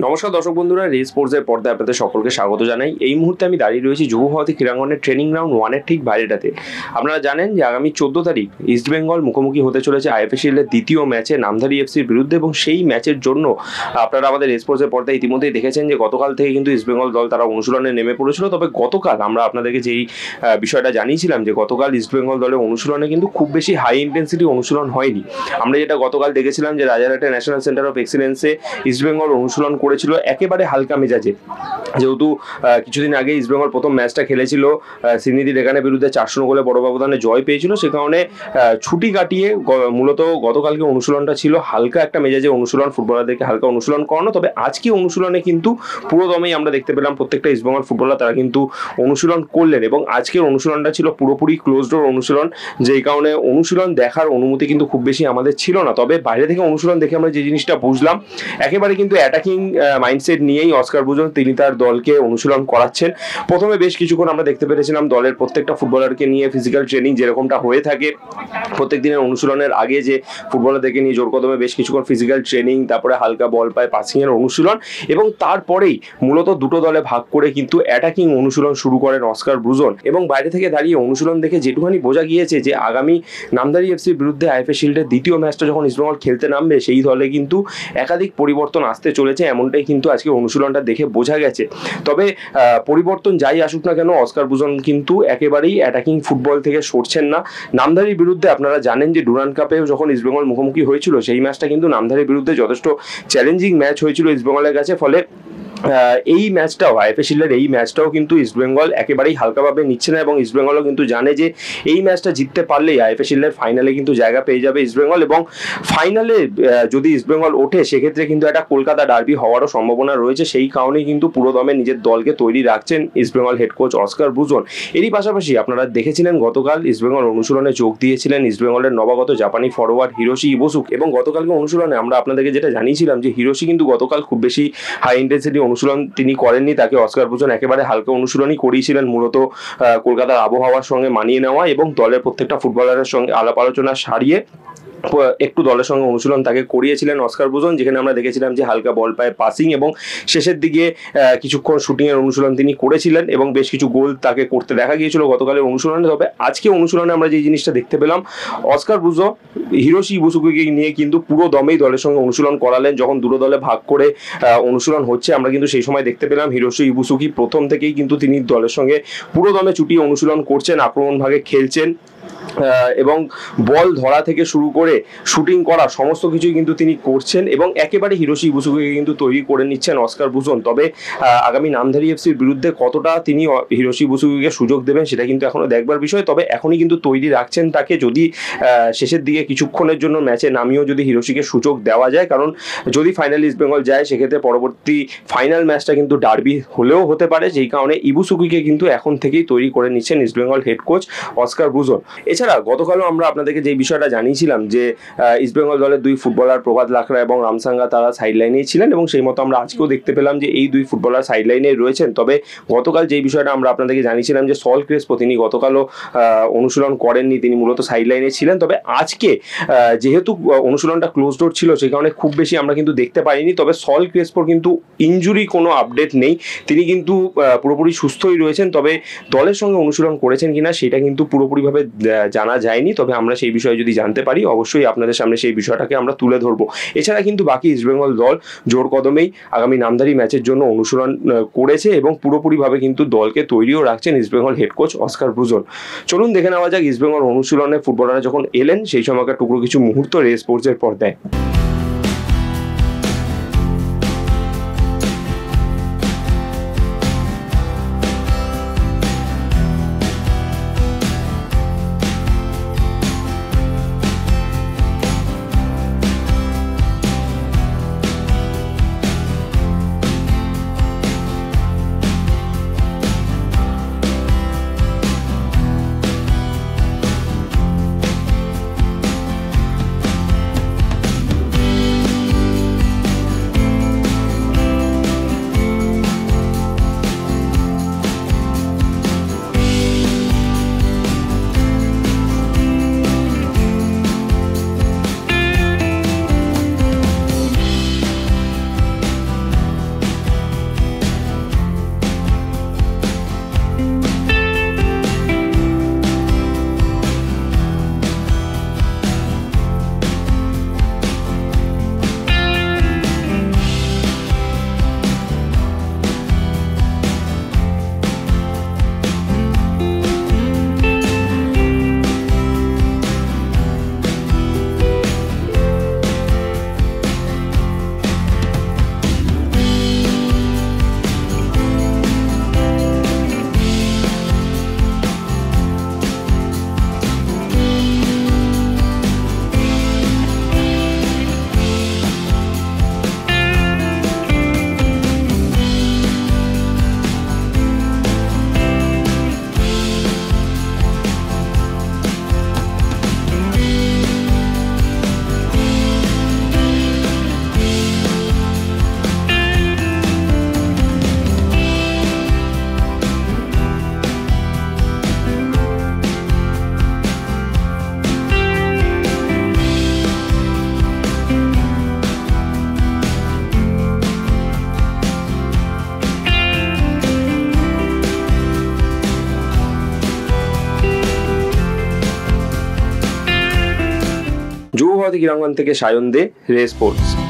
নমস্কার দর্শক বন্ধুরা, রেস স্পোর্টসের পর্দায় আপনাদের সকলকে স্বাগত জানাই। এই মুহূর্তে আমি দাঁড়িয়ে রয়েছি যুব ভারতী ক্রীড়াঙ্গনের ট্রেনিং গ্রাউন্ড 1-এর ঠিক বাইরেটাতে। আপনারা জানেন যে আগামী 14 তারিখ ইস্টবেঙ্গল মুখোমুখি হতে চলেছে আইএফএ শিল্ডের দ্বিতীয় ম্যাচে নামধারী এফসির বিরুদ্ধে, এবং সেই ম্যাচের জন্য আপনারা আমাদের রেস স্পোর্টসের পর্দায় ইতিমধ্যেই দেখেছেন যে গতকাল থেকে কিন্তু ইস্টবেঙ্গল দল তারা অনুশীলনে নেমে পড়েছিল। তবে গতকাল আমরা আপনাদেরকে যেই বিষয়টা জানিয়েছিলাম যে গতকাল ইস্টবেঙ্গল দলের অনুশীলনে কিন্তু খুব বেশি হাই ইন্টেন্সিটি অনুশীলন হয়নি। আমরা যেটা গতকাল দেখেছিলাম যে রাজারহাটে ন্যাশনাল সেন্টার অফ এক্সিলেন্সে ইস্টবেঙ্গল অনুশীলন করেছিল একেবারে হালকা মেজাজে। যেহেতু কিছুদিন আগে ইস্টবেঙ্গল প্রথম ম্যাচটা খেলেছিল সিডনি ডেকানের বিরুদ্ধে 400 গোলে বড় ব্যবধানে জয় পেয়েছিল, সে কারণে ছুটি কাটিয়ে মূলত গতকালকে অনুশীলনটা ছিল হালকা একটা মেজাজে অনুশীলন, ফুটবলারদেরকে হালকা অনুশীলন করানো। তবে আজকে অনুশীলনে কিন্তু পুরো দমেই আমরা দেখতে পেলাম প্রত্যেকটা ইস্টবেঙ্গল ফুটবলার তারা কিন্তু অনুশীলন করলেন, এবং আজকের অনুশীলনটা ছিল পুরোপুরি ক্লোজ ডোর অনুশীলন, যেই কারণে অনুশীলন দেখার অনুমতি কিন্তু খুব বেশি আমাদের ছিল না। তবে বাইরে থেকে অনুশীলন দেখে আমরা যে জিনিসটা বুঝলাম, একেবারে কিন্তু অ্যাটাকিং মাইন্ডসেট নিয়েই অস্কার ব্রুজন তিনি তার দলকে অনুশীলন করাচ্ছেন। প্রথমে বেশ কিছুক্ষণ আমরা দেখতে পেরেছিলাম দলের প্রত্যেকটা ফুটবলারকে নিয়ে ফিজিক্যাল ট্রেনিং যেরকমটা হয়ে থাকে প্রত্যেক দিনের অনুশীলনের আগে, যে ফুটবলারদেরকে নিয়ে জোর কদমে বেশ কিছুক্ষণ ফিজিক্যাল ট্রেনিং, তারপরে হালকা বল পায় পাসিংয়ের অনুশীলন, এবং তারপরেই মূলত দুটো দলে ভাগ করে কিন্তু অ্যাটাকিং অনুশীলন শুরু করেন অস্কার ব্রুজন। এবং বাইরে থেকে দাঁড়িয়ে অনুশীলন দেখে যেটুখানি বোঝা গিয়েছে যে আগামী নামধারী এফসির বিরুদ্ধে আইএফএ শিল্ডের দ্বিতীয় ম্যাচটা যখন ইস্টবেঙ্গল খেলতে নামবে, সেই দলে কিন্তু একাধিক পরিবর্তন আসতে চলেছে, এমনটাই কিন্তু আজকে অনুশীলনটা দেখে বোঝা গেছে। তবে পরিবর্তন যাই আসুক না কেন, অস্কার ব্রুজন কিন্তু একেবারেই অ্যাটাকিং ফুটবল থেকে সরছেন না। নামধারীর বিরুদ্ধে আপনারা জানেন যে ডুরান্ড কাপে যখন ইস্টবেঙ্গল মুখোমুখি হয়েছিল, সেই ম্যাচটা কিন্তু নামধারীর বিরুদ্ধে যথেষ্ট চ্যালেঞ্জিং ম্যাচ হয়েছিল ইস্টবেঙ্গলের কাছে। ফলে এই ম্যাচটাও আইএফএ শিল্ডের এই ম্যাচটাও কিন্তু ইস্টবেঙ্গল একেবারেই হালকাভাবে নিচ্ছে না, এবং ইস্টবেঙ্গলও কিন্তু জানে যে এই ম্যাচটা জিততে পারলেই আইএফএ শিল্ডের ফাইনালে কিন্তু জায়গা পেয়ে যাবে ইস্টবেঙ্গল, এবং ফাইনালে যদি ইস্টবেঙ্গল ওঠে সেক্ষেত্রে কিন্তু একটা কলকাতা ডার্বি হওয়ারও সম্ভাবনা রয়েছে। সেই কারণেই কিন্তু পুরো দমে নিজের দলকে তৈরি রাখছেন East Bengal head coach Oscar Bruzon. এরই পাশাপাশি আপনারা দেখেছিলেন গতকাল ইস্টবেঙ্গল অনুশীলনে যোগ দিয়েছিলেন ইস্টবেঙ্গলের নবাগত জাপানি ফরওয়ার্ড হিরোশি ইবুসুক, এবং গতকালকে অনুশীলনে আমরা আপনাদেরকে যেটা জানিয়েছিলাম যে হিরোশি কিন্তু গতকাল খুব বেশি হাই ইন্টেন্সিটি অনুশীলন তিনি করেননি, তাকে অস্কার ব্রুজন একেবারে হালকা অনুশীলনই করিয়েছিলেন, মূলত কলকাতার আবহাওয়ার সঙ্গে মানিয়ে নেওয়া এবং দলের প্রত্যেকটা ফুটবলারের সঙ্গে আলাপ আলোচনা সারিয়ে একটু দলের সঙ্গে অনুশীলন তাকে করিয়েছিলেন অস্কার ব্রুজন, যেখানে আমরা দেখেছিলাম যে হালকা বল পায় পাসিং এবং শেষের দিকে কিছুক্ষণ শুটিংয়ের অনুশীলন তিনি করেছিলেন, এবং বেশ কিছু গোল তাকে করতে দেখা গিয়েছিল গতকালের অনুশীলনে। তবে আজকে অনুশীলনে আমরা যে জিনিসটা দেখতে পেলাম, অস্কার ব্রুজন হিরোশি ইবুসুকিকে নিয়ে কিন্তু পুরো দমেই দলের সঙ্গে অনুশীলন করালেন। যখন দুটো দলে ভাগ করে অনুশীলন হচ্ছে, আমরা কিন্তু সেই সময় দেখতে পেলাম হিরোশি ইবুসুকি প্রথম থেকেই কিন্তু তিনি দলের সঙ্গে পুরো দমে চুটিয়ে অনুশীলন করছেন, আক্রমণ ভাগে খেলছেন, এবং বল ধরা থেকে শুরু করে শুটিং করা সমস্ত কিছুই কিন্তু তিনি করছেন, এবং একেবারে হিরোশি ইবুসুকিকে কিন্তু তৈরি করে নিচ্ছেন অস্কার ব্রুজন। তবে আগামী নামধারী এফসির বিরুদ্ধে কতটা তিনি হিরোশি ইবুসুকিকে সুযোগ দেবেন সেটা কিন্তু এখনো দেখবার বিষয়। তবে এখনই কিন্তু তৈরি রাখছেন তাকে, যদি শেষের দিকে কিছুক্ষণের জন্য ম্যাচে নামিয়েও যদি হিরোশিকে সুযোগ দেওয়া যায়, কারণ যদি ফাইনাল ইস্টবেঙ্গল যায় সেক্ষেত্রে পরবর্তী ফাইনাল ম্যাচটা কিন্তু ডার্বি হলেও হতে পারে, যেই কারণে ইবুসুকিকে কিন্তু এখন থেকেই তৈরি করে নিচ্ছেন East Bengal head coach Oscar Bruzon. এছাড়া গতকালও আমরা আপনাদেরকে যে বিষয়টা জানিয়েছিলাম যে ইস্টবেঙ্গল দলের দুই ফুটবলার প্রভাত লাকড়া এবং রামসাঙ্গা তারা সাইড লাইনেই ছিলেন, এবং সেই মতো আমরা আজকেও দেখতে পেলাম যে এই দুই ফুটবলার সাইড লাইনে রয়েছেন। তবে গতকাল যেই বিষয়টা আমরা আপনাদেরকে জানিয়েছিলাম যে সল ক্রেসপো তিনি গতকালও অনুশীলন করেননি, তিনি মূলত সাইড লাইনে ছিলেন। তবে আজকে যেহেতু অনুশীলনটা ক্লোজ ডোর ছিল, সেই কারণে খুব বেশি আমরা কিন্তু দেখতে পাইনি। তবে সল ক্রেসপোর কিন্তু ইনজুরি কোনো আপডেট নেই, তিনি কিন্তু পুরোপুরি সুস্থই রয়েছেন। তবে দলের সঙ্গে অনুশীলন করেছেন কিনা সেটা কিন্তু পুরোপুরিভাবে জানা যায়নি। তবে আমরা সেই বিষয়ে যদি জানতে পারি অবশ্যই আপনাদের সামনে সেই বিষয়টাকে আমরা তুলে ধরবো। এছাড়া কিন্তু বাকি ইস্টবেঙ্গল দল জোর কদমেই আগামী নামধারী ম্যাচের জন্য অনুশীলন করেছে, এবং পুরোপুরিভাবে কিন্তু দলকে তৈরিও রাখছেন East Bengal head coach Oscar Bruzon. চলুন দেখে নেওয়া যাক ইস্টবেঙ্গল অনুশীলনে ফুটবলাররা যখন এলেন সেই সময়কার টুকরো কিছু মুহূর্ত রেস স্পোর্টসের পর্দায়। যুব ভারতী ক্রীড়াঙ্গন থেকে সায়ন দে, রে স্পোর্টস।